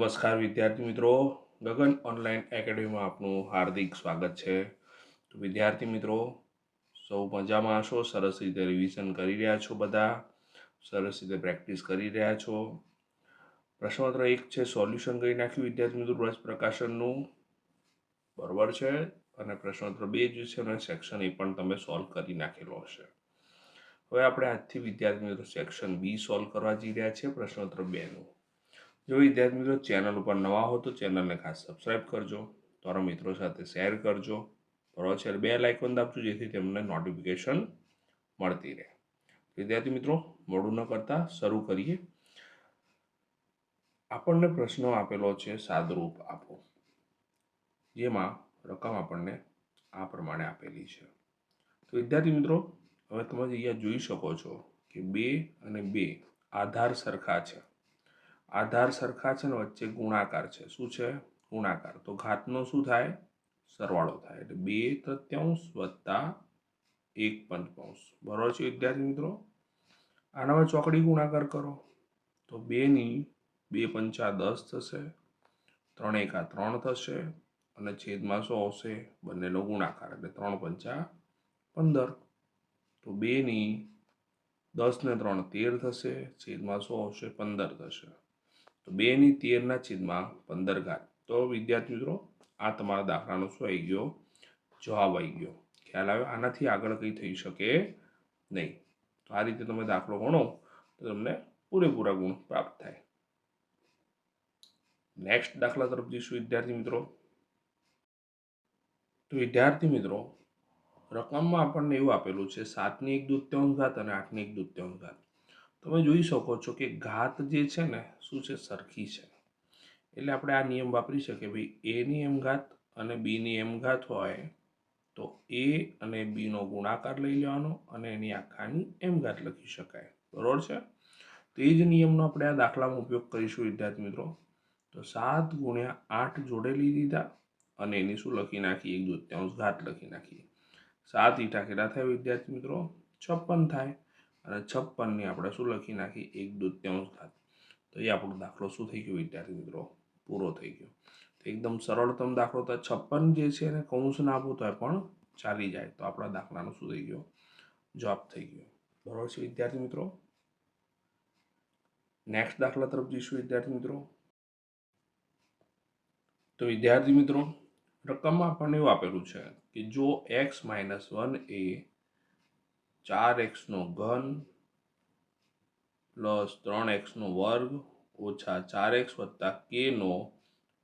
નમસ્કાર વિદ્યાર્થી મિત્રો, ગગન ઓનલાઈન એકેડમીમાં આપનું હાર્દિક સ્વાગત છે. તો વિદ્યાર્થી મિત્રો, સૌ મજામાં છો? સરસ રીતે રિવિઝન કરી રહ્યા છો, બધા સરસ રીતે પ્રેક્ટિસ કરી રહ્યા છો. પ્રશ્નપત્ર 1 છે, સોલ્યુશન કરી નાખ્યું વિદ્યાર્થી મિત્રો રસ પ્રકાશનનું, બરોબર છે. અને પ્રશ્નપત્ર 2 જે છે અને સેક્શન એ પણ તમે સોલ્વ કરી નાખેલો હશે. હવે આપણે આજથી વિદ્યાર્થી મિત્રો સેક્શન બી સોલ્વ કરવા જઈ રહ્યા છીએ, પ્રશ્નપત્ર 2નું. જો વિદ્યાર્થી મિત્રો ચેનલ ઉપર નવા હો તો ચેનલને ખાસ સબસ્ક્રાઇબ કરજો, તમારા મિત્રો સાથે શેર કરજો, બરાબર છે. બેલ આઇકોન દાબજો જેથી તેમને નોટિફિકેશન મળતી રહે. વિદ્યાર્થી મિત્રો, મોડું ન કરતા શરૂ કરીએ. આપણને પ્રશ્નો આપેલો છે સાદરૂપ આપો, જેમાં રકમ આપણને આ પ્રમાણે આપેલી છે. તો વિદ્યાર્થી મિત્રો, હવે તમે અહીંયા જોઈ શકો છો કે 2 અને 2 આધાર સરખા છે. આધાર સરખા છે ને વચ્ચે ગુણાકાર છે. શું છે? ગુણાકાર. તો ઘાતનો શું થાય? સરવાળો થાય. એટલે 2/3 વત્તા 1/5. બરોબર છે વિદ્યાર્થી મિત્રો. આનામાં ચોકડી ગુણાકાર કરો તો 2 ની 2 પંચા 10 થશે, 3 એકા 3 થશે અને છેદમાં 100 આવશે. બંનેનો ગુણાકાર એટલે 3 પંચા 15. તો 2 ની 10 ને 3 13 થશે, છેદમાં 100 આવશે, 15 થશે. તો 2 ની 13/15. તો વિદ્યાર્થી મિત્રો, આ તમારા દાખલાનો શું આવી ગયો? જવાબ આવી ગયો. ખ્યાલ આવ્યો? આનાથી આગળ કંઈ થઈ શકે નહીં. તો આ રીતે તમે દાખલો ગણો તો તમને પૂરેપૂરા ગુણ પ્રાપ્ત થાય. નેક્સ્ટ દાખલા તરફ જઈશું વિદ્યાર્થી મિત્રો. તો વિદ્યાર્થી મિત્રો, રકમમાં આપણને એવું આપેલું છે 7/1/2 અને 8/1/2. તમે જોઈ શકો છો કે ઘાત જે છે ને શું છે? સરખી છે. એટલે આપણે આ નિયમ વાપરી શકીએ. ભાઈ a ની m ઘાત અને b ની m ઘાત હોય તો a અને b નો ગુણાકાર લઈ લેવાનો અને એની આખાની m ઘાત લખી શકાય. બરોબર છે. તો એ જ નિયમનો આપણે આ દાખલામાં ઉપયોગ કરીશું વિદ્યાર્થી મિત્રો. તો 7 × 8 જોડેલી દીધા અને એની શું લખી નાખી? 1/2 ઘાત લખી નાખી. 7 ઈટા કેટલા થાય વિદ્યાર્થી મિત્રો? 56 થાય. અને 56 ની આપણે શું લખી નાખી? 1/2 ઘાત. તો એ આપણો દાખલો શું થઈ ગયો વિદ્યાર્થી મિત્રો? પૂરો થઈ ગયો. તો એકદમ સરળતમ દાખલો. તો 56 જે છે એને કૌંસ ના આપો તો પણ ચાલી જાય. તો આપણા દાખલાનો શું થઈ ગયો? જવાબ થઈ ગયો. બરોબર છે વિદ્યાર્થી મિત્રો. નેક્સ્ટ દાખલા તરફ જઈશું વિદ્યાર્થી મિત્રો. તો વિદ્યાર્થી મિત્રો, રકમમાં આપણને એવું આપેલું છે કે જો x-1 એ 4x³ પ્લસ 3x² ઓછા 4x વત્તા k નો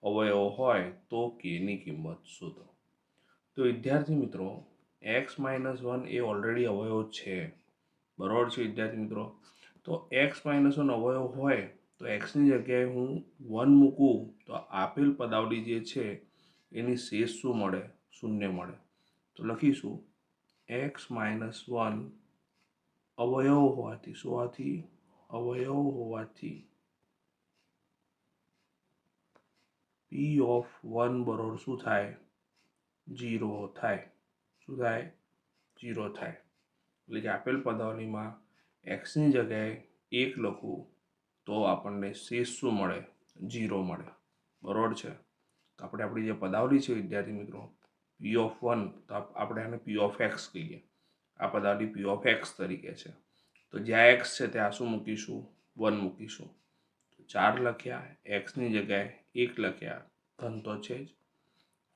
અવયવ હોય તો k ની કિંમત શોધો. તો વિદ્યાર્થી મિત્રો, x-1 એ ઓલરેડી અવયવ છે. બરોબર છે વિદ્યાર્થી મિત્રો. તો x-1 અવયવ હોય તો x ની જગ્યાએ હું 1 મૂકું તો આપેલ પદાવલી જે છે એની શેષ શું મળે? 0 મળે. તો લખીશું x-1 અવયવ હોવાથી, શું હોવાથી? અવયવ હોવાથી p(1) બરોબર શું થાય? 0 થાય. શું થાય? 0 થાય. એટલે કે આપેલ પદાવલીમાં x ની જગ્યાએ 1 લખું તો આપણને શેષ શું મળે? 0 મળે. બરોબર છે. તો આપણે આપણી જે પદાવલી છે વિદ્યાર્થી મિત્રો p(1), તો આપણે આને p(x) કહીએ. આ પદાવલી p(x) તરીકે છે. તો જ્યાં x છે ત્યાં શું મૂકીશું? 1 મૂકીશું. 4 લખ્યા, x ની જગ્યાએ 1 લખ્યા, ધન તો છે જ,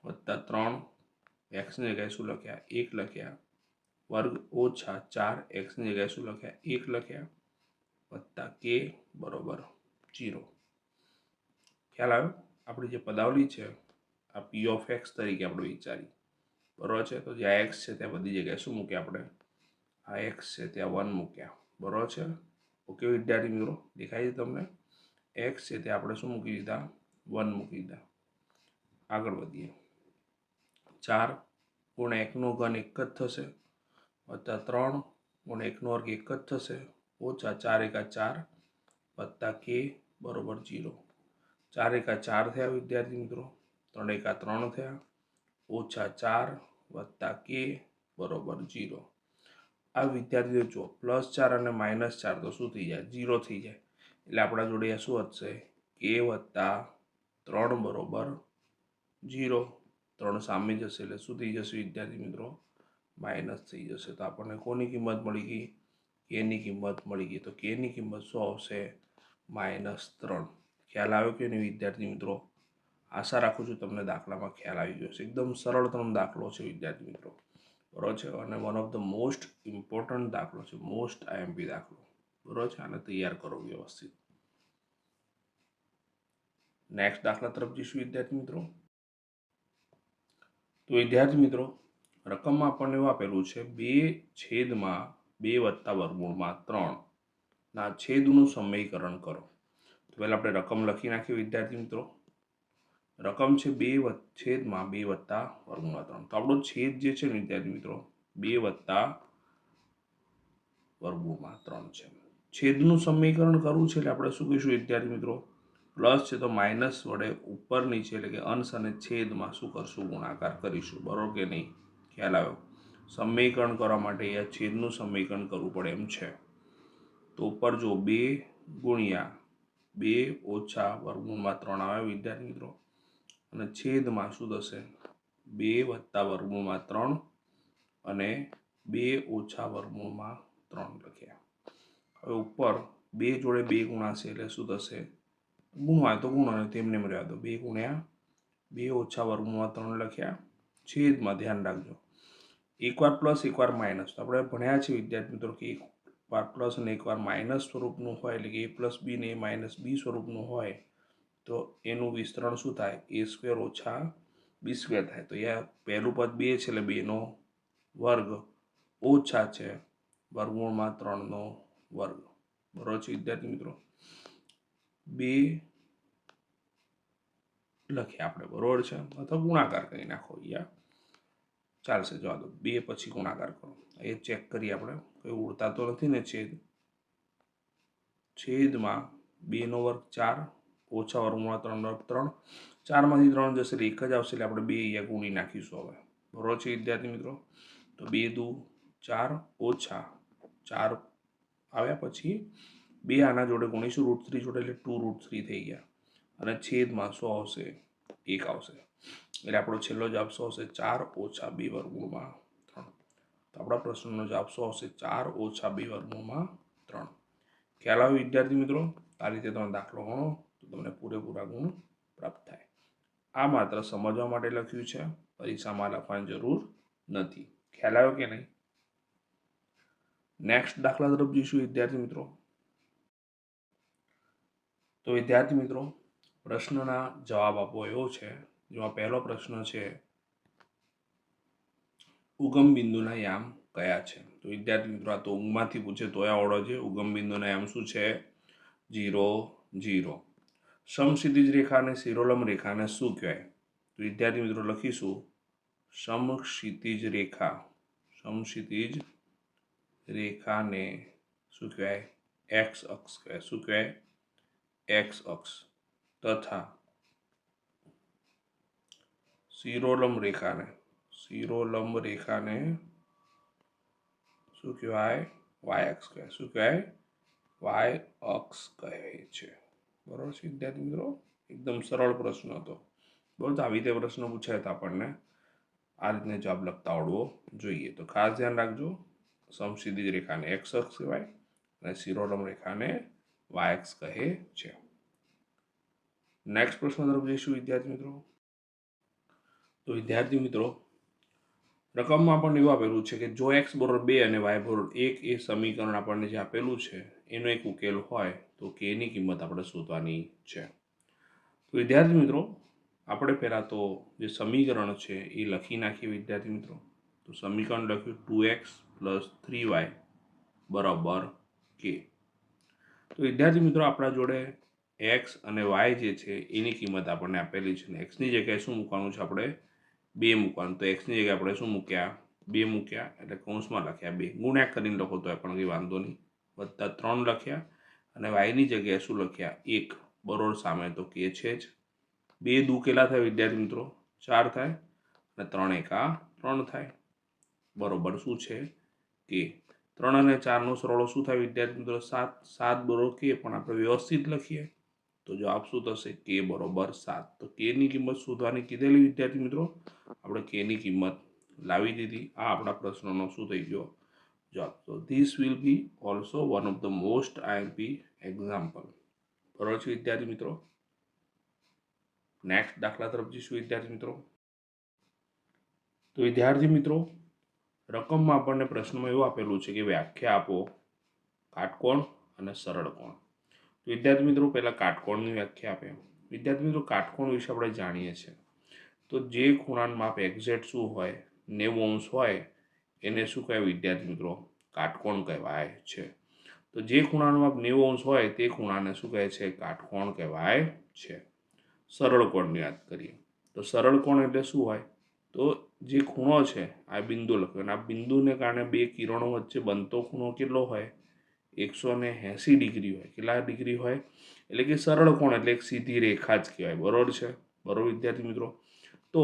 વત્તા 3, x ની જગ્યાએ શું લખ્યા? 1 લખ્યા, વર્ગ ઓછા 4, x ની જગ્યાએ શું લખ્યા? 1 લખ્યા, વત્તા k બરોબર 0. ખ્યાલ આવ્યો? આપણી જે પદાવલી છે આ p(x) તરીકે આપણે વિચારી. બરોબર છે. તો જ્યાં x છે ત્યાં બધી જગ્યાએ શું મૂક્યા આપણે? આ x છે ત્યાં 1 મૂક્યા. બરોબર છે. ઓકે વિદ્યાર્થી મિત્રો, દેખાય છે તમને? x છે ત્યાં આપણે શું મૂકી દીધા? 1 મૂકી દીધા. આગળ વધીએ. 4 × 1^3 1 જ થશે, વત્તા 3 × 1^2 1 જ થશે, ઓછા 4 એકા 4 વત્તા k બરોબર 0. 4 એકા 4 થયા વિદ્યાર્થી મિત્રો, 3 એકા 3 થયા, ઓછા 4 વત્તા k બરોબર 0. આ વિદ્યાર્થીઓ જો +4 અને -4 તો શું થઈ જાય? 0 થઈ જાય. એટલે આપણા જોડે શું વધશે? k વત્તા 3 બરોબર 0. 3 સામે જશે એટલે શું થઈ જશે વિદ્યાર્થી મિત્રો? માઇનસ થઈ જશે. તો આપણને કોની કિંમત મળી ગઈ? કેની કિંમત મળી ગઈ. તો કેની કિંમત શું આવશે? -3. ખ્યાલ આવ્યો કે નહીં વિદ્યાર્થી મિત્રો? આશા રાખું છું તમને દાખલામાં ખ્યાલ આવી ગયો છે. એકદમ સરળતમ દાખલો છે વિદ્યાર્થી મિત્રો, બરોબર છે. અને one of the most important દાખલો છે, મોસ્ટ આઈએમપી દાખલો, બરોબર છે. આને તૈયાર કરો વ્યવસ્થિત. નેક્સ્ટ દાખલા તરફ જઈશું વિદ્યાર્થી મિત્રો. તો વિદ્યાર્થી મિત્રો, રકમમાં આપણને એવું આપેલું છે 2/2 + વર્ગમૂળમાં 3 ના છેદનું સમીકરણ કરો. તો પહેલાં આપણે રકમ લખી નાખીએ વિદ્યાર્થી મિત્રો. રકમ છે 2/2 + વર્ગમૂળમાં 3. તો આપણો છેદ જે છે ને વિદ્યાર્થી મિત્રો 2 + વર્ગમૂળમાં 3 છે. છેદનું સમીકરણ કરવું છે એટલે આપણે શું કહીશું વિદ્યાર્થી મિત્રો? પ્લસ છે તો માઇનસ વડે ઉપર નીચે એટલે કે અંશ અને છેદમાં શું કરશું? ગુણાકાર કરીશું, બરોબર કે નહીં? ખ્યાલ આવ્યો? સમીકરણ કરવા માટે અહીંયા છેદનું સમીકરણ કરવું પડે એમ છે. તો ઉપર જો 2 × 2 - વર્ગમૂળમાં 3 આવે વિદ્યાર્થી મિત્રો, અને છેદમાં શું થશે? 2 + વર્ગમૂળમાં 3 અને 2 - વર્ગમૂળમાં 3 લખ્યા. હવે ઉપર 2 જોડે 2 ગુણાશે એટલે શું થશે? ગુણવાય તો ગુણો અને તેમને રહેવા દો. 2 × 2 - વર્ગમૂળમાં 3 લખ્યા. છેદમાં ધ્યાન રાખજો, એકવાર પ્લસ એકવાર માઇનસ. તો આપણે ભણ્યા છે વિદ્યાર્થી મિત્રો કે એકવાર પ્લસ અને એકવાર માઇનસ સ્વરૂપનું હોય એટલે કે a + b ને a - b સ્વરૂપનું હોય તો એનું વિસ્તરણ શું થાય? a² - b² થાય. તો અહીંયા પહેલું પદ 2 છે એટલે 2 નો વર્ગ ઓછા છે વર્ગમૂળમાં 3 નો વર્ગ, બરોબર છે વિદ્યાર્થી મિત્રો? 2 લખીએ આપણે, બરોબર છે. અથવા ગુણાકાર કરી નાખો, અહીંયા ચાલશે. જવા દો, 2 પછી ગુણાકાર કરો. એ ચેક કરીએ આપણે, કોઈ ઉડતા તો નથી ને છેદ? છેદમાં 2 નો વર્ગ 4 ઓછા વર્ગમૂળમાં 3 નો વર્ગ 3. 4માંથી 3 જશે એટલે 1 જ આવશે એટલે આપણે 2 અહીંયા ગુણી નાખીશું હવે, બરોબર છે વિદ્યાર્થી મિત્રો? તો 2 દુ 4 ઓછા 4 આવ્યા પછી 2 આના જોડે ગુણીશું √3 જોડે એટલે 2√3 થઈ ગયા. અને છેદમાં શું આવશે? 1 આવશે. એટલે આપણો છેલ્લો જવાબ શું આવશે? 4 - 2 વર્ગમૂળમાં 3. તો આપણા પ્રશ્નનો જવાબ શું આવશે? 4 - 2 વર્ગમૂળમાં 3. ખ્યાલ આવ્યો વિદ્યાર્થી મિત્રો? આ રીતે તમે દાખલો ગણો તો તમને પૂરેપૂરા ગુણ પ્રાપ્ત થાય. આ માત્ર સમજવા માટે લખ્યું છે, પરીક્ષામાં લખવાની જરૂર નથી. ખ્યાલ આવ્યો કે નહીં? નેક્સ્ટ દાખલા તરફ જઈશું વિદ્યાર્થી મિત્રો. તો વિદ્યાર્થી મિત્રો, પ્રશ્નના જવાબ આપવો એવો છે, જેમાં પહેલો પ્રશ્ન છે ઉગમ બિંદુના યામ કયા છે? તો વિદ્યાર્થી મિત્રો, આ તો ઊંઘમાંથી પૂછે તોય આવડો છે. ઉગમ બિંદુના યામ શું છે? 0, 0. સમક્ષિતિજ રેખા અને શિરોલંબ રેખાને શું કહેવાય? તો વિદ્યાર્થી મિત્રો લખીશું સમક્ષિતિજ રેખા. સમક્ષિતિજ રેખાને શું કહેવાય? એક્સ અક્ષ કહેવાય. શું કહેવાય? એક્સ અક્ષ. તથા શિરોલંબ રેખાને શું કહેવાય? વાય અક્ષ કહેવાય. શું કહેવાય? વાય અક્ષ કહે છે, બરોબર છે વિદ્યાર્થી મિત્રો? એકદમ સરળ પ્રશ્ન હતો, બરોબર. તો આવી રીતે પ્રશ્ન પૂછાય તો આપણને આ રીતને જવાબ લખતા આવડવો જોઈએ. તો ખાસ ધ્યાન રાખજો, સમક્ષિતિજ રેખાને એક્સ અક્ષ કહેવાય અને શિરોલંબ રેખાને વાય અક્ષ કહે છે. નેક્સ્ટ પ્રશ્ન તરફ જઈશું વિદ્યાર્થી મિત્રો. તો વિદ્યાર્થી મિત્રો, રકમમાં આપણને એવું આપેલું છે કે જો x = 2 અને y = 1 એ સમીકરણ આપણને જે આપેલું છે એનો એક ઉકેલ હોય તો k ની કિંમત આપણે શોધવાની છે. તો વિદ્યાર્થી મિત્રો, આપણે પહેલાં તો જે સમીકરણ છે એ લખી નાખીએ વિદ્યાર્થી મિત્રો. તો સમીકરણ લખ્યું 2x + 3y = k. તો વિદ્યાર્થી મિત્રો, આપણા જોડે x અને y જે છે એની કિંમત આપણને આપેલી છે. એક્સની જગ્યાએ શું મૂકવાનું છે? આપણે 2 મૂકવાનું. તો એક્સની જગ્યાએ આપણે શું મૂક્યા? 2 મૂક્યા, એટલે કૌંસમાં લખ્યા 2. ગુણ્યા કરીને લખો તો પણ કંઈ વાંધો નહીં. +3 લખ્યા અને વાયની જગ્યાએ શું લખ્યા? 1, બરોબર. સામે તો કે છે જ. 2 દુ કેટલા થાય વિદ્યાર્થી મિત્રો? 4 થાય અને 3 એકા 3 થાય, બરોબર. શું છે? કે 3 અને 4 નો સરવાળો શું થાય વિદ્યાર્થી મિત્રો? 7. 7 બરોબર કે, પણ આપણે વ્યવસ્થિત લખીએ તો જવાબ શું થશે? કે બરોબર 7. તો કેની કિંમત શોધવાની કીધેલી વિદ્યાર્થી મિત્રો, આપણે કેની કિંમત લાવી દીધી. આ આપણા પ્રશ્નનો શું થઈ ગયો? જવાબ. તો this will be also one of the most IMP example. બરોબર છે વિદ્યાર્થી મિત્રો. નેક્સ્ટ દાખલા તરફ જઈશું વિદ્યાર્થી મિત્રો. તો વિદ્યાર્થી મિત્રો, રકમમાં આપણને પ્રશ્નમાં એવું આપેલું છે કે વ્યાખ્યા આપો કાટકોણ અને સરળ કોણ. વિદ્યાર્થી મિત્રો, પહેલા કાટકોણની વ્યાખ્યા આપે. વિદ્યાર્થી મિત્રો, કાટકોણ વિશે આપણે જાણીએ છીએ. તો જે ખૂણાનું માપ એક્ઝેક્ટ શું હોય, 90° હોય, એને શું કહેવાય વિદ્યાર્થી મિત્રો? કાટકોણ કહેવાય છે. તો જે ખૂણાનું માપ 90° હોય તે ખૂણાને શું કહે છે? કાટકોણ કહેવાય છે. સરળ કોણની વાત કરીએ તો સરળ કોણ એટલે શું હોય? તો જે ખૂણો છે, આ બિંદુ લખ્યો અને આ બિંદુને કારણે બે કિરણો વચ્ચે બનતો ખૂણો કેટલો હોય? 180 ડિગ્રી હોય. કેટલા ડિગ્રી હોય? એટલે કે સરળ કોણ એટલે એક સીધી રેખા જ કહેવાય. બરોબર છે? બરોબર વિદ્યાર્થી મિત્રો. તો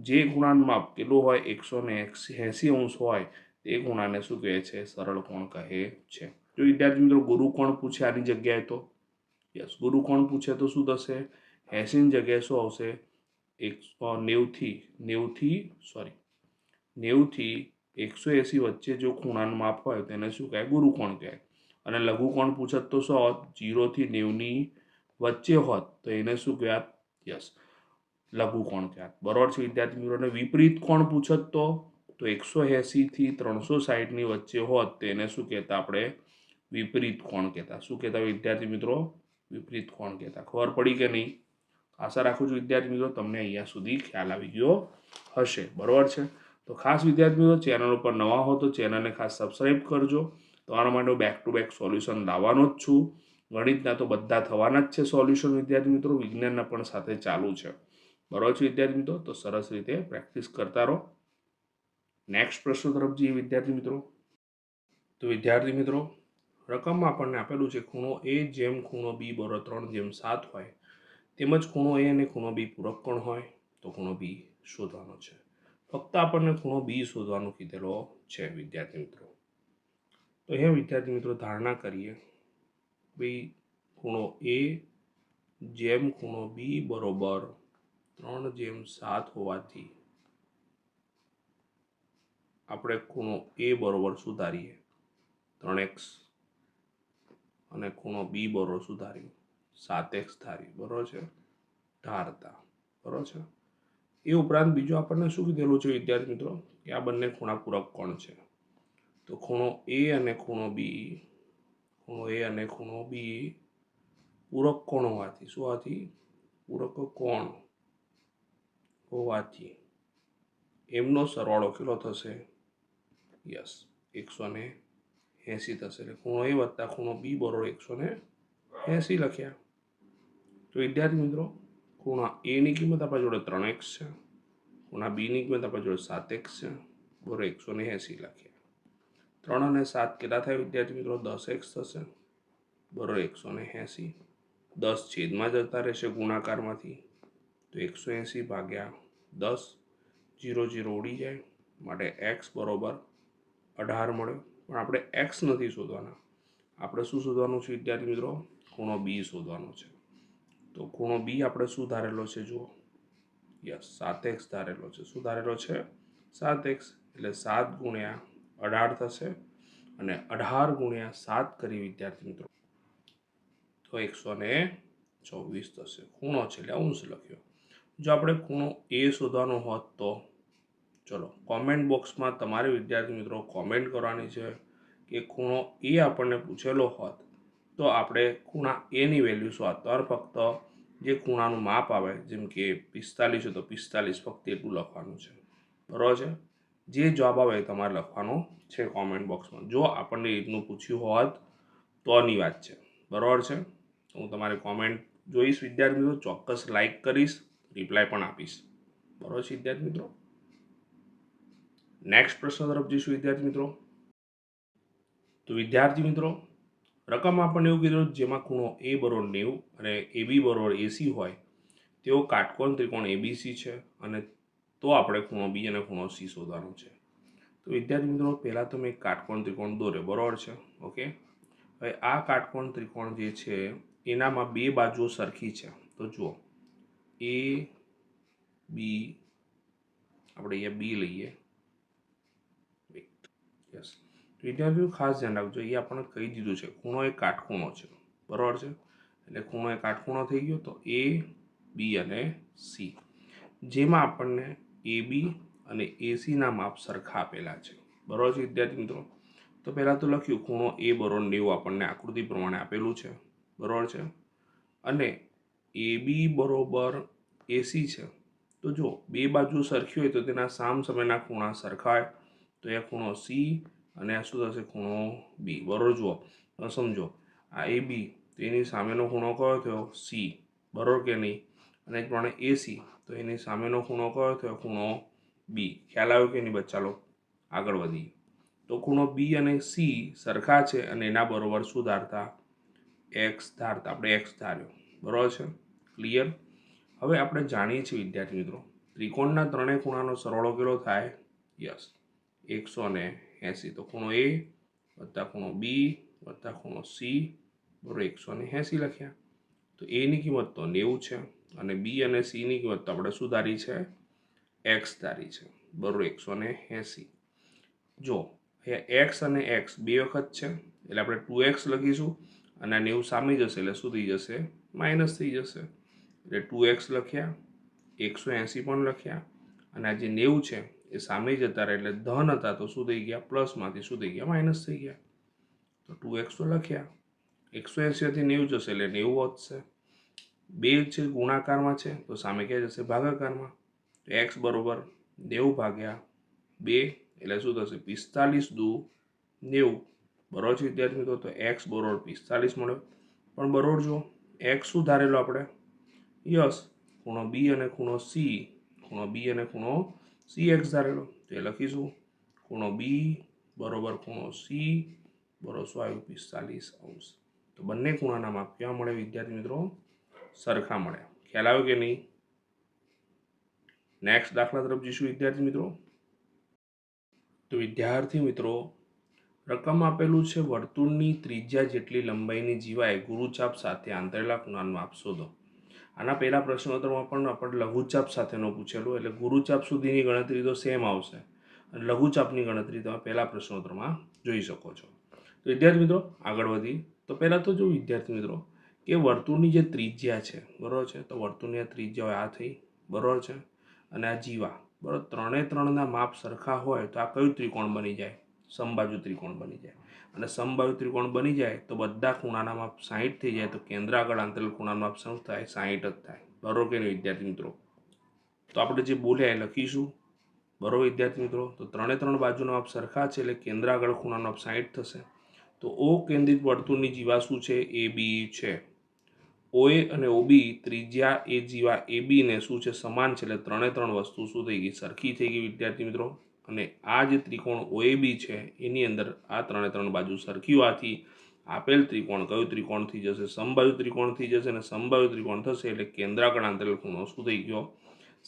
જે ખૂણાનું માપ કેટલું હોય? 180° હોય તે ખૂણાને શું કહે છે? સરળ કોણ કહે છે. જો વિદ્યાર્થી મિત્રો ગુરુ કોણ પૂછે આની જગ્યાએ, તો યસ, ગુરુ કોણ પૂછે તો શું થશે? 80ની જગ્યાએ શું આવશે? 90થી 180 વચ્ચે જો ખૂણાનું માપ હોય તેને શું કહેવાય? ગુરુ કોણ કહેવાય. અને લઘુ કોણ પૂછત તો શું હોત? 0 થી 90ની વચ્ચે હોત તો એને શું કહેવાત? યસ, લઘુ કોણ કહેવાત. બરોબર છે વિદ્યાર્થી મિત્રો. અને વિપરીત કોણ પૂછત તો 180 થી 360ની વચ્ચે હોત તો એને શું કહેતા? આપણે વિપરીત કોણ કહેતા. શું કહેતા વિદ્યાર્થી મિત્રો? વિપરીત કોણ કહેતા. ખબર પડી કે નહીં? આશા રાખું છું વિદ્યાર્થી મિત્રો તમને અહીંયા સુધી ખ્યાલ આવી ગયો હશે. બરોબર છે. તો ખાસ વિદ્યાર્થી મિત્રો, ચેનલ ઉપર નવા હો તો ચેનલને ખાસ સબસ્ક્રાઈબ કરજો. તમારા માટે બેક ટુ બેક સોલ્યુશન લાવવાનો જ છું. ગણિતના તો બધા થવાના જ છે સોલ્યુશન વિદ્યાર્થી મિત્રો, વિજ્ઞાનના પણ સાથે ચાલુ છે. બરોબર છે વિદ્યાર્થી મિત્રો. તો સરસ રીતે પ્રેક્ટિસ કરતા રહો. નેક્સ્ટ પ્રશ્ન તરફ જઈએ વિદ્યાર્થી મિત્રો. તો વિદ્યાર્થી મિત્રો, રકમમાં આપણને આપેલું છે ખૂણો એ જેમ ખૂણો બી બરોબર 3/7 હોય તેમજ ખૂણો એ અને ખૂણો બી પૂરક કોણ હોય તો ખૂણો બી શોધવાનો છે. ફક્ત આપણને ખૂણો બી શોધવાનો કીધેલો છે વિદ્યાર્થી મિત્રો. તો અહીંયા વિદ્યાર્થી મિત્રો ધારણા કરીએ ભાઈ ખૂણો એ જેમ ખૂણો બી બરોબર 3/7 હોવાથી આપણે ખૂણો એ બરોબર સુધારીએ 3x અને ખૂણો બી બરોબર સુધારીએ 7x ધારી. બરોબર છે? ધારતા. બરોબર છે. એ ઉપરાંત બીજું આપણને શું કીધેલું છે વિદ્યાર્થી મિત્રો? કે આ બંને ખૂણા પૂરક કોણ છે. તો ખૂણો એ અને ખૂણો બી પૂરક કોણ હોવાથી શું હોવાથી? પૂરક કોણ હોવાથી એમનો સરવાળો કેટલો થશે? યસ, 180 થશે. એટલે ખૂણો એ વત્તા ખૂણો બી બરોબર 180 લખ્યા. તો વિદ્યાર્થી મિત્રો, ખૂણા એની કિંમત આપણા જોડે 3x છે, ખૂણા બીની કિંમત આપણા જોડે 7x છે. બરોબર 180 લખ્યા. 3 અને 7 કેટલા થાય વિદ્યાર્થી મિત્રો? 10x થશે. બરોબર 180. 10 છેદમાં જતા રહેશે ગુણાકારમાંથી. તો 180 ભાગ્યા 10, 0 0 ઉડી જાય માટે x બરોબર 18 મળ્યો. પણ આપણે x નથી શોધવાના, આપણે શું શોધવાનું છે વિદ્યાર્થી મિત્રો? ખૂણો બી શોધવાનો છે. તો ખૂણો બી આપણે શું ધારેલો છે? જુઓ, યસ, 7x ધારેલો છે. શું ધારેલો છે? 7x. એટલે 7 ગુણ્યા 18 થશે અને 18 ગુણ્યા 7 કરી વિદ્યાર્થી મિત્રો તો 124 થશે. ખૂણો છે એટલે અંશ લખ્યો. જો આપણે ખૂણો એ શોધવાનો હોત તો ચલો કોમેન્ટ બોક્સમાં તમારે વિદ્યાર્થી મિત્રો કોમેન્ટ કરવાની છે કે ખૂણો એ આપણને પૂછેલો હોત તો આપણે ખૂણા એની વેલ્યુ શું હોત. તો ફક્ત જે ખૂણાનું માપ આવે જેમ કે 45 છે તો 45 ફક્ત એટલું લખવાનું છે. બરાબર છે? જે જવાબ આવે તમારે લખવાનો છે કોમેન્ટ બોક્સમાં. જો આપણને એટલું પૂછ્યું હોત તોની વાત છે. બરાબર છે? હું તમારી કોમેન્ટ જોઈશ વિદ્યાર્થી મિત્રો, ચોક્કસ લાઈક કરીશ, રિપ્લાય પણ આપીશ. બરાબર છે વિદ્યાર્થી મિત્રો. નેક્સ્ટ પ્રશ્ન તરફ જઈશું વિદ્યાર્થી મિત્રો. તો વિદ્યાર્થી મિત્રો, રકમ આપણને એવું કીધું જેમાં ખૂણો એ બરોબર 90 અને એ બી બરોબર 80 હોય તેવો કાટકોણ ત્રિકોણ એબીસી છે અને તો આપણે ખૂણો બી અને ખૂણો સી શોધવાનો છે. તો વિદ્યાર્થી મિત્રો પહેલાં તો મેં એક કાટકોણ ત્રિકોણ દોર્યો. બરોબર છે? ઓકે. હવે આ કાટકોણ ત્રિકોણ જે છે એનામાં બે બાજુઓ સરખી છે. તો જુઓ એ બી, આપણે અહીંયા બી લઈએ. યસ, વિદ્યાર્થીઓ ખાસ ધ્યાન રાખજો, એ આપણને કહી દીધું છે ખૂણો એ કાટખૂણો છે, બરાબર છે. એટલે ખૂણો એ કાટખૂણો થઈ ગયો. તો એ બી અને સી, જેમાં આપણને એ બી અને એસીના માપ સરખા આપેલા છે, બરાબર છે વિદ્યાર્થી મિત્રો. તો પહેલાં તો લખ્યું ખૂણો એ બરોબર 90 આપણને આકૃતિ પ્રમાણે આપેલું છે, બરાબર છે. અને એ બી બરોબર એસી છે. તો જો બે બાજુ સરખી હોય તો તેના સામસામેના ખૂણા સરખા હોય. તો એ ખૂણો સી અને આ શું થશે, ખૂણો બી, બરાબર. જુઓ સમજો, આ એ બી, તો એની સામેનો ખૂણો કયો થયો, સી, બરાબર કે નહીં. અને જ પ્રમાણે એસી, તો એની સામેનો ખૂણો કયો થયો, ખૂણો બી. ખ્યાલ આવ્યો કે નહીં બચ્ચા? ચાલો આગળ વધીએ. તો ખૂણો બી અને સી સરખા છે અને એના બરોબર શું ધારતા, એક્સ ધારતા. આપણે એક્સ ધાર્યો, બરાબર છે. ક્લિયર? હવે આપણે જાણીએ છીએ વિદ્યાર્થી મિત્રો, ત્રિકોણના ત્રણેય ખૂણાનો સરવાળો કેટલો થાય? યસ, 180. તો ખૂણો એ વત્તા ખૂણો બી વત્તા ખૂણો સી બરાબર 180 લખ્યા. તો એની કિંમત તો 90 છે અને બી અને સીની કિંમત તો આપણે શું ધારી છે, એક્સ ધારી છે, બરાબર 180. જો અહીંયા એક્સ અને એક્સ બે વખત છે એટલે આપણે 2x લખીશું અને આ 90 સામે જશે એટલે શું થઈ જશે, માઇનસ થઈ જશે. એટલે 2x લખ્યા, 180 પણ લખ્યા અને આ જે 90 છે એ સામે જતા રહે એટલે ધન હતા તો શું થઈ ગયા, પ્લસમાંથી શું થઈ ગયા, માઇનસ થઈ ગયા. તો 2x તો લખ્યા, 180 થી 90 જશે એટલે 90 વધશે. બે છે ગુણાકારમાં છે તો સામે ક્યાં જશે, ભાગાકારમાં. તો એક્સ બરોબર 90 ભાગ્યા 2 એટલે શું થશે, 45 દુ 90, બરોબર છે વિદ્યાર્થી મિત્રો. તો એક્સ બરોબર 45 મળ્યો. પણ બરોબર જો એક્સ શું ધારેલો આપણે, યસ, ખૂણો બી અને ખૂણો સી, ખૂણો બી અને ખૂણો સી એક્સ ધારેલો. તો એ લખીશું ખૂણો બી બરોબર ખૂણો સી બરોબર શું આવ્યું, 45°. તો બંને ખૂણાના માપ કેવા મળે વિદ્યાર્થી મિત્રો, સરખા મળે. ખ્યાલ આવ્યો કે નહીં? નેક્સ્ટ દાખલા તરફ જઈશું વિદ્યાર્થી મિત્રો. તો વિદ્યાર્થી મિત્રો, રકમ આપેલું છે વર્તુળની ત્રિજ્યા જેટલી લંબાઈની જીવાએ ગુરુચાપ સાથે આંતરેલા ખૂણાનું માપ શોધો. આના પહેલા પ્રશ્નોત્તરમાં પણ આપણે લઘુચાપ સાથેનો પૂછેલું, એટલે ગુરુચાપ સુધીની ગણતરી તો સેમ આવશે અને લઘુચાપની ગણતરી તમે પહેલા પ્રશ્નોત્તરમાં જોઈ શકો છો. તો વિદ્યાર્થી મિત્રો આગળ વધી. તો પહેલાં તો જો વિદ્યાર્થી મિત્રો કે વર્તુળની જે ત્રિજ્યા છે, બરાબર છે, તો વર્તુળની આ ત્રિજ્યા આ થઈ, બરાબર છે, અને આ જીવા, બરાબર, ત્રણના માપ સરખા હોય તો આ કયું ત્રિકોણ બની જાય, સમબાજુ ત્રિકોણ બની જાય. અને સમબાજુ ત્રિકોણ બની જાય તો બધા ખૂણાના માપ 60 થઈ જાય. તો કેન્દ્ર આગળ આંતરેલ ખૂણાનું માપ શું થાય, 60 જ થાય, બરાબર કે નહીં વિદ્યાર્થી મિત્રો? તો આપણે જે બોલ્યા એ લખીશું, બરાબર વિદ્યાર્થી મિત્રો. તો ત્રણ બાજુના માપ સરખા છે એટલે કેન્દ્ર આગળ ખૂણાનું માપ 60 થશે. તો ઓ કેન્દ્રિત વર્તુળની જીવા શું છે, એ બી છે. ઓએ અને ઓબી ત્રિજ્યા એ જીવા એ બી ને શું છે, સમાન છે. એટલે ત્રણ વસ્તુ શું થઈ ગઈ, સરખી થઈ ગઈ વિદ્યાર્થી મિત્રો. અને આ જે ત્રિકોણ ઓએબી છે એની અંદર આ ત્રણ બાજુ સરખી હોવાથી આપેલ ત્રિકોણ કયું ત્રિકોણ થઈ જશે, સમબાજુ ત્રિકોણ થઈ જશે. અને સમબાજુ ત્રિકોણ થશે એટલે કેન્દ્રાકળ આંતરેલ ખૂણો શું થઈ ગયો,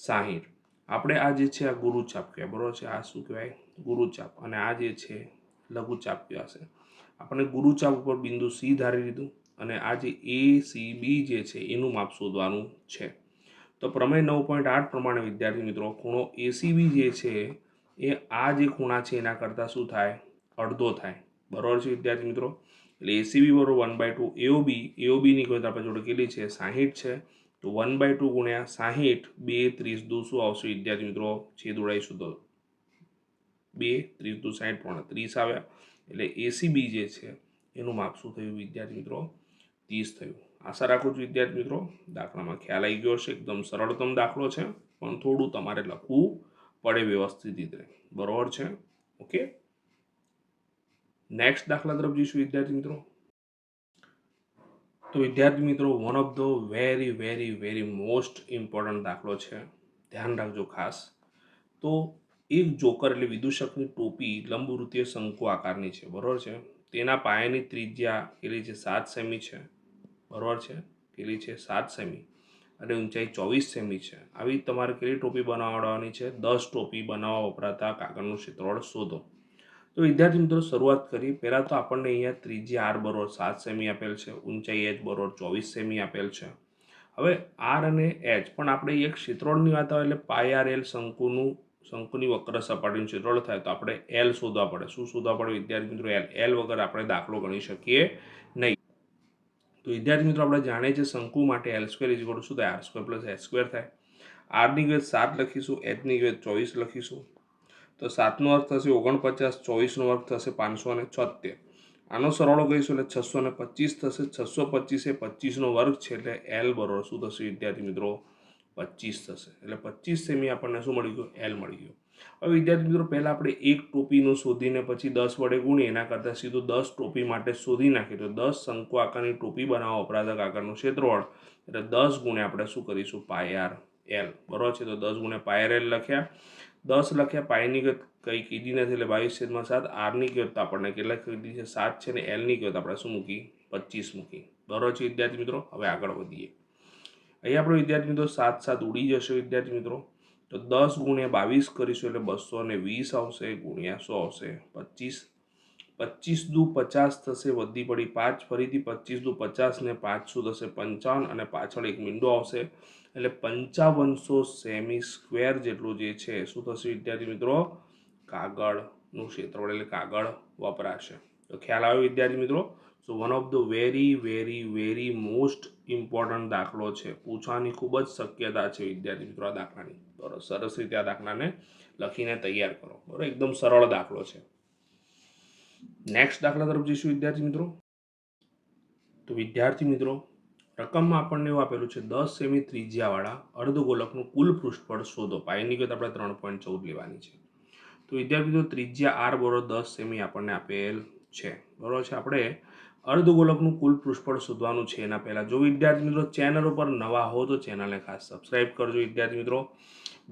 60. આપણે આ જે છે આ ગુરુચાપ કહેવાય, બરાબર છે. આ શું કહેવાય, ગુરુચાપ. અને આ જે છે લઘુચાપ કહેવાશે. આપણે ગુરુચાપ ઉપર બિંદુ સી ધારી લીધું અને આ જે એ સી બી જે છે એનું માપ શોધવાનું છે. તો પ્રમેય 9.8 પ્રમાણે વિદ્યાર્થી મિત્રો ખૂણો એસીબી જે છે એ આ જે ખૂણા છે એના કરતાં શું થાય, અડધો થાય, બરાબર છે વિદ્યાર્થી મિત્રો. એટલે એસીબી બરોબર 1/2 એઓબીની કિંમત આપણે જોડે કેટલી છે, 60 છે. તો 1/2 ગુણ્યા 60, 2 30 દુ શું આવશે વિદ્યાર્થી મિત્રો, છેદ ઉડાઈશું તો 2 30 દુ 60 પણ 30 આવ્યા. એટલે એસીબી જે છે એનું માપ શું થયું વિદ્યાર્થી મિત્રો, 30 થયું. આશા રાખું છું વિદ્યાર્થી મિત્રો દાખલામાં ખ્યાલ આવી ગયો હશે. એકદમ સરળતમ દાખલો છે પણ થોડું તમારે લખવું પડે વ્યવસ્થિત રીતે, બરાબર છે. ઓકે, નેક્સ્ટ દાખલા તરફ જઈશું વિદ્યાર્થી મિત્રો. તો વિદ્યાર્થી મિત્રો one of the very most important દાખલો છે, ધ્યાન રાખજો ખાસ. તો એક જોકર એટલે વિદૂષકની ટોપી લંબવૃત્તીય શંકુ આકારની છે, બરાબર છે. તેના પાયાની ત્રિજ્યા કેટલી છે, 7 સેમી છે, બરાબર છે. કેટલી છે, 7 સેમી. અને ઊંચાઈ 24 સેમી છે. આવી તમારે કેટલી ટોપી બનાવવાની છે, 10 ટોપી બનાવવા વપરાતા કાગળનું ક્ષેત્રફળ શોધો. તો વિદ્યાર્થી મિત્રો શરૂઆત કરી પહેલાં તો આપણને અહીંયા ત્રિજ્યા આર બરોબર 7 સેમી આપેલ છે, ઊંચાઈ એચ બરોબર 24 સેમી આપેલ છે. હવે આર અને એચ પણ આપણે એક ક્ષેત્રોળની વાત આવે એટલે પાય આર એલ શંકુની વક્ર સપાટીનું ક્ષેત્રોળ થાય તો આપણે એલ શોધવા પડે. શું શોધવા પડે વિદ્યાર્થી મિત્રો? એલ વગર આપણે દાખલો ગણી શકીએ નહીં. તો વિદ્યાર્થી મિત્રો આપણે જાણીએ છીએ શંકુ માટે L square is equal to શું થાય? R square plus H square થાય. આરની કિંમત 7 લખીશું, એચની કિંમત 24 લખીશું. તો 7નો વર્ગ થશે 49, 24નો વર્ગ થશે 576. આનો સરવાળો કરીશું એટલે 625 થશે. 625 એ 25નો વર્ગ છે એટલે એલ બરોબર શું થશે વિદ્યાર્થી મિત્રો? 25 થશે. એટલે 25 સેમી આપણને શું મળી ગયું? એલ મળી ગયું. હવે વિદ્યાર્થી મિત્રો પહેલાં આપણે એક ટોપીનું શોધીને પછી 10 વડે ગુણીએ એના કરતાં સીધું 10 ટોપી માટે શોધી નાખીએ તો 10 શંકુ આકારની ટોપી બનાવવા વપરાતા આકારનું ક્ષેત્રફળ એટલે 10 ગુણ્યા આપણે શું કરીશું? પાય આર એલ બરોબર છે. તો 10 ગુણ્યા પાય આર એલ લખ્યા. 10 લખ્યા. પાયની કિંમત કંઈ કીધી નથી એટલે 22/7. આરની કિંમત તો આપણને કેટલા કીધી છે? 7 છે ને એલની કિંમત આપણે શું મૂકી? 25 મૂકી. બરોબર છે વિદ્યાર્થી મિત્રો. હવે આગળ વધીએ. અહીંયા આપણે વિદ્યાર્થી મિત્રો 7 ઉડી જશે વિદ્યાર્થી મિત્રો. તો 10 ગુણ્યા 22 કરીશું એટલે 220 આવશે, ગુણ્યા 100 આવશે 25. 25 દુ 50 થશે, વધી પડી 5, ફરીથી 25 દુ 50 ને 5 શું થશે? 55 અને પાછળ એક મીંડો આવશે એટલે 5500 સેમી સ્ક્વેર જેટલું જે છે શું થશે વિદ્યાર્થી મિત્રો? કાગળનું ક્ષેત્રફળ એટલે કાગળ વપરાશે. તો ખ્યાલ આવ્યો વિદ્યાર્થી મિત્રો? So one of the very most important દાખલો છે, પૂછવાની ખૂબ જ શક્યતા છે વિદ્યાર્થી મિત્રો આ દાખલાની. બરાબર, સરસ રીતે આ દાખલાને લખીને તૈયાર કરો. બરાબર, એકદમ સરળ દાખલો છે. નેક્સ્ટ દાખલા તરફ જઈશું વિદ્યાર્થી મિત્રો. તો વિદ્યાર્થી મિત્રો રકમમાં આપણને એવું આપેલું છે 10 સેમી ત્રિજ્યાવાળા અર્ધગોલકનું કુલ પૃષ્ઠફળ શોધો. પાયની કિંમત આપણે 3.14 લેવાની છે. તો વિદ્યાર્થી મિત્રો ત્રિજ્યા આર બરોબર 10 સેમી આપણને આપેલ છે. બરોબર છે. આપણે અર્ધગોલકનું કુલ પૃષ્ઠફળ શોધવાનું છે. એના પહેલાં જો વિદ્યાર્થી મિત્રો ચેનલ ઉપર નવા હો તો ચેનલને ખાસ સબસ્ક્રાઈબ કરજો વિદ્યાર્થી મિત્રો.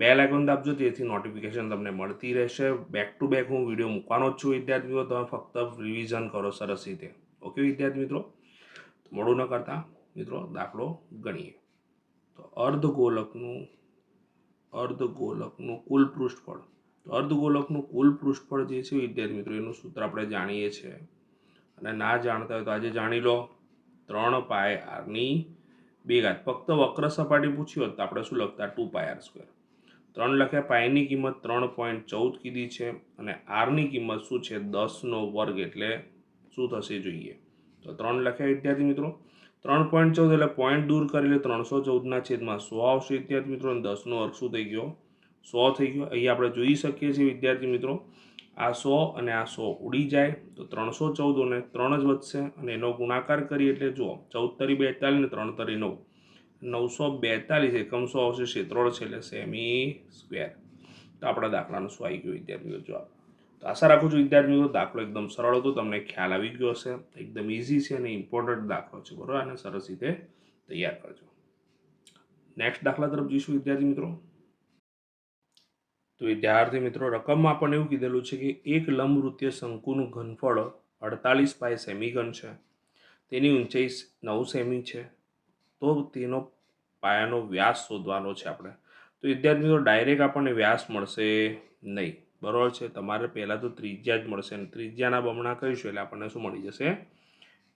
બેલ આઇકોન દાબજો જેથી નોટિફિકેશન તમને મળતી રહેશે. બેક ટુ બેક હું વિડીયો મૂકવાનો જ છું વિદ્યાર્થી મિત્રો. તમે ફક્ત રિવિઝન કરો સરસ રીતે. ઓકે વિદ્યાર્થી મિત્રો, મોડું ન કરતા મિત્રો દાખલો ગણીએ. તો અર્ધગોલકનું કુલ પૃષ્ઠફળ. તો અર્ધગોલકનું કુલ પૃષ્ઠફળ જે છે વિદ્યાર્થી મિત્રો એનું સૂત્ર આપણે જાણીએ છીએ અને ના જાણતા હોય તો આજે જાણી લો. 3 પાય આરની 2 ઘાત. ફક્ત વક્ર સપાટી પૂછી હોત તો આપણે શું લખતા? 2 પાય આર સ્ક્વેર. 3 લખ્યા. પાયની કિંમત 3.14 કીધી છે અને આરની કિંમત શું છે? 10નો વર્ગ એટલે શું થશે જોઈએ. તો 3 લખ્યા વિદ્યાર્થી મિત્રો. 3.14 એટલે પોઈન્ટ દૂર કરી લે 314/100 આવશે વિદ્યાર્થી મિત્રો. 10નો વર્ગ શું થઈ ગયો? 100 થઈ ગયો. અહીં આપણે જોઈ શકીએ છીએ વિદ્યાર્થી મિત્રો આ 100 અને આ 100 ઉડી જાય તો 314 અને 3 જ વધશે અને એનો ગુણાકાર કરીએ એટલે જુઓ 14 × 2 = 42 ને 3 × 3 = 9. 942 એકમ 100 આવશે, ક્ષેત્રફળ છે એટલે સેમી સ્ક્વેર. તો આપણા દાખલાનું શું આવી ગયું વિદ્યાર્થી મિત્રો જવાબ. તો આશા રાખું છું વિદ્યાર્થી મિત્રો દાખલો એકદમ સરળ હતો, તમને ખ્યાલ આવી ગયો હશે. એકદમ ઇઝી છે અને ઇમ્પોર્ટન્ટ દાખલો છે. બરાબર, અને સરસ રીતે તૈયાર કરજો. નેક્સ્ટ દાખલા તરફ જઈશું વિદ્યાર્થી મિત્રો. તો વિદ્યાર્થી મિત્રો રકમમાં આપણને એવું કીધેલું છે કે એક લંબવૃત્તીય શંકુનું ઘનફળ 48 પાય સેમી ઘન છે. તેની ઊંચાઈ 9 સેમી છે. તો તેનો પાયાનો વ્યાસ શોધવાનો છે આપણે. તો વિદ્યાર્થી મિત્રો ડાયરેક્ટ આપણને વ્યાસ મળશે નહીં. બરાબર છે. તમારે પહેલાં તો ત્રિજ્યા જ મળશે અને ત્રિજ્યાના બમણા કરીશું એટલે આપણને શું મળી જશે?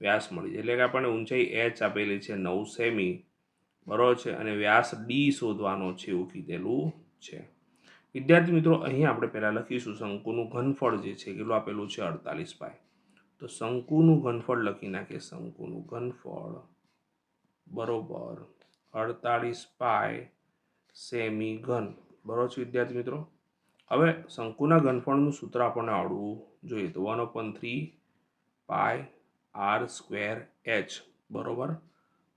વ્યાસ મળી જાય. એટલે કે આપણને ઊંચાઈ એચ આપેલી છે 9 સેમી. બરાબર છે. અને વ્યાસ ડી શોધવાનો છે એવું કીધેલું છે. વિદ્યાર્થી મિત્રો અહીંયા આપણે પહેલાં લખીશું શંકુનું ઘનફળ જે છે કેટલું આપેલું છે? 48 પાય. તો શંકુનું ઘનફળ લખી નાખીએ. શંકુનું ઘનફળ બરોબર 48 પાય સેમી ઘન. બરોબર છે વિદ્યાર્થી મિત્રો. હવે શંકુના ઘનફળનું સૂત્ર આપણને આવડવું જોઈએ. તો 1/3 પાય આર સ્ક્વેર એચ બરોબર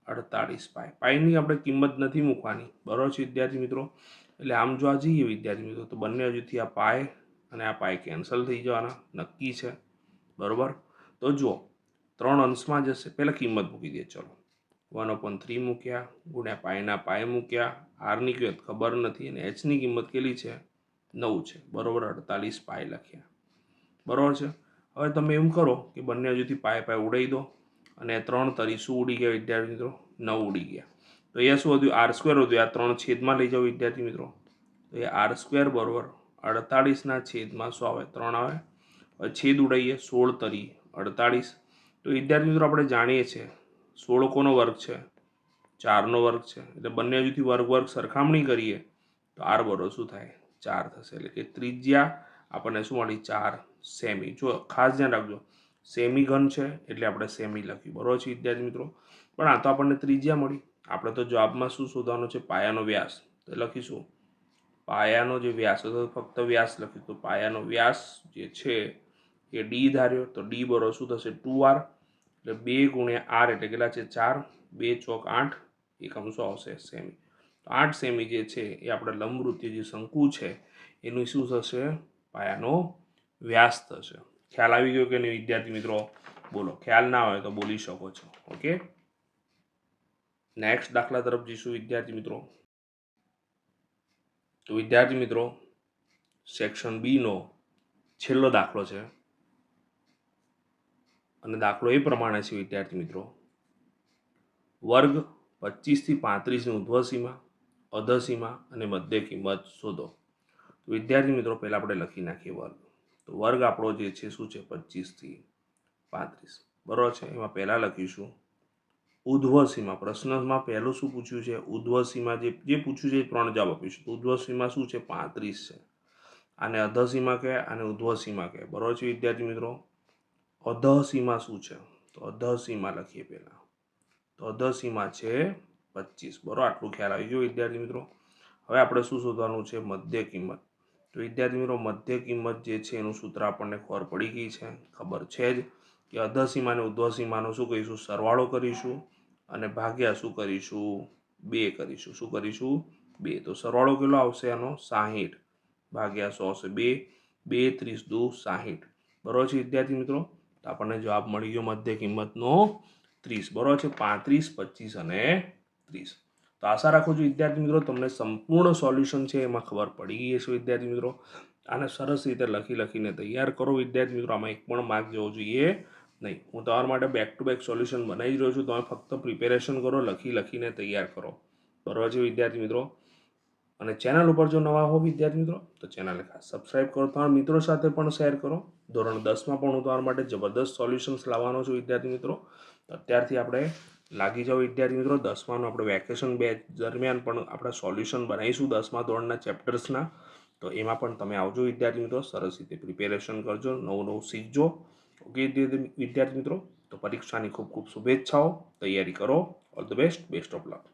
48 પાય. પાયની આપણે કિંમત નથી મૂકવાની. બરોબર છે વિદ્યાર્થી મિત્રો. એટલે આમ જોવા જઈએ વિદ્યાર્થી મિત્રો તો બંને હજુથી આ પાય અને આ પાય કેન્સલ થઈ જવાના નક્કી છે. બરાબર, તો જુઓ 3 અંશમાં જશે. પહેલાં કિંમત મૂકી દઈએ. ચલો 1/3 મૂક્યા, ગુણ્યા પાયના પાય મૂક્યા, આરની કિંમત ખબર નથી અને એચની કિંમત કેટલી છે? 9 છે. બરાબર, 48 પાય લખ્યા. બરાબર છે. હવે તમે એમ કરો કે બંને હજુથી પાય ઉડાવી દો અને 3 તરી શું ઉડી ગયા વિદ્યાર્થી મિત્રો? 9 ઉડી ગયા. તો અહીંયા શું વધ્યું? આર સ્ક્વેર વધ્યું. આ 3 છેદમાં લઈ જાઓ વિદ્યાર્થી મિત્રો. તો એ આર સ્ક્વેર બરોબર 48 ના છેદમાં શું આવે? 3 આવે. છેદ ઉડાઈએ 16 તરી 48. તો વિદ્યાર્થી મિત્રો આપણે જાણીએ છીએ 16 કોનો વર્ગ છે? 4નો વર્ગ છે. એટલે બંને બાજુથી વર્ગ સરખામણી કરીએ તો r બરોબર શું થાય? 4 થશે. એટલે કે ત્રિજ્યા આપણને શું મળી? 4 સેમી. જો ખાસ ધ્યાન રાખજો, સેમી ઘન છે એટલે આપણે સેમી લખ્યું, બરોબર છે વિદ્યાર્થી મિત્રો. પણ આ તો આપણને ત્રિજ્યા મળી. આપણે તો જવાબમાં શું શોધવાનો છે? પાયાનો વ્યાસ. તો લખીશું પાયાનો જે વ્યાસ હતો, ફક્ત વ્યાસ લખ્યું. તો પાયાનો વ્યાસ જે છે એ ડી ધાર્યો. તો ડી બરોબર શું થશે? 2r. એટલે 2 ગુણ્યા r એટલે કેટલા છે? 4. 2 ચોક 8. એકમ શું આવશે? સેમી. તો 8 સેમી જે છે એ આપણે લંબવૃત્તીય જે શંકુ છે એનું શું થશે? પાયાનો વ્યાસ થશે. ખ્યાલ આવી ગયો કે નહીં વિદ્યાર્થી મિત્રો? બોલો. ખ્યાલ ના હોય તો બોલી શકો છો. ઓકે, નેક્સ્ટ દાખલા તરફ જઈશું વિદ્યાર્થી મિત્રો. તો વિદ્યાર્થી મિત્રો સેક્શન બી નો છેલ્લો દાખલો છે અને દાખલો એ પ્રમાણે છે વિદ્યાર્થી મિત્રો, વર્ગ 25 થી 35 ની ઉર્ધ્વસીમા, અધસીમા અને મધ્ય કિંમત શોધો. તો વિદ્યાર્થી મિત્રો પહેલા આપણે લખી નાખીએ વર્ગ. તો વર્ગ આપણો જે છે શું છે? 25 થી 35, બરોબર છે. એમાં પહેલા લખીશું ઉર્ધ્વસીમા. પ્રશ્નમાં પહેલું શું પૂછ્યું છે? ઉર્ધ્વસીમા. જે પૂછ્યું છે એ 3 જવાબ આપીશું. તો ઉર્ધ્વસીમા શું છે? 35 છે. આને અધસીમા કહે, આને ઉર્ધ્વસીમા કહે, બરોબર છે વિદ્યાર્થી મિત્રો. અધસીમા શું છે? તો અધસીમા લખીએ પહેલા. તો અધસીમા છે 25, બરોબર. આટલું ખ્યાલ આવી ગયો વિદ્યાર્થી મિત્રો. હવે આપણે શું શોધવાનું છે? મધ્ય કિંમત. તો વિદ્યાર્થી મિત્રો મધ્ય કિંમત જે છે એનું સૂત્ર આપણને ખબર પડી ગઈ છે, ખબર છે જ કે અધસીમા અને ઉર્ધ્વસીમાનો શું કરીશું? સરવાળો કરીશું અને ભાગ્યા શું કરીશું? 2 કરીશું. શું કરીશું? 2. તો સરવાળો કેટલો આવશે આનો? 60 ભાગ્યા 100 છે 2. 2 30 દુ 60, બરોબર છે વિદ્યાર્થી મિત્રો. તો આપણને જવાબ મળી ગયો મધ્ય કિંમતનો 30, બરોબર છે. 35, 25 અને 30. તો આશા રાખું છું વિદ્યાર્થી મિત્રો તમને સંપૂર્ણ સોલ્યુશન છે એમાં ખબર પડી ગઈ છે વિદ્યાર્થી મિત્રો. આને સરસ રીતે લખીને તૈયાર કરો વિદ્યાર્થી મિત્રો. આમાં એક પણ માર્ક જવો જોઈએ નહીં. હું તમારા માટે બેક ટુ બેક સોલ્યુશન બનાવી રહ્યો છું. તમે ફક્ત પ્રિપેરેશન કરો, લખીને તૈયાર કરો, બરોબર છે વિદ્યાર્થી મિત્રો. અને ચેનલ ઉપર જો નવા હો વિદ્યાર્થી મિત્રો તો ચેનલને ખાસ સબસ્ક્રાઇબ કરો, તમારા મિત્રો સાથે પણ શેર કરો. ધોરણ 10માં પણ હું તમારા માટે જબરદસ્ત સોલ્યુશન્સ લાવવાનો છું વિદ્યાર્થી મિત્રો. અત્યારથી આપણે લાગી જાઓ વિદ્યાર્થી મિત્રો. 10માનું આપણે વેકેશન બેચ દરમિયાન પણ આપણે સોલ્યુશન બનાવીશું 10મા ધોરણના ચેપ્ટર્સના. તો એમાં પણ તમે આવજો વિદ્યાર્થી મિત્રો. સરસ રીતે પ્રિપેરેશન કરજો, નવું શીખજો. ઓકે વિદ્યાર્થી મિત્રો. તો પરીક્ષાની ખૂબ ખૂબ શુભેચ્છાઓ. તૈયારી કરો. All the best. Best of luck.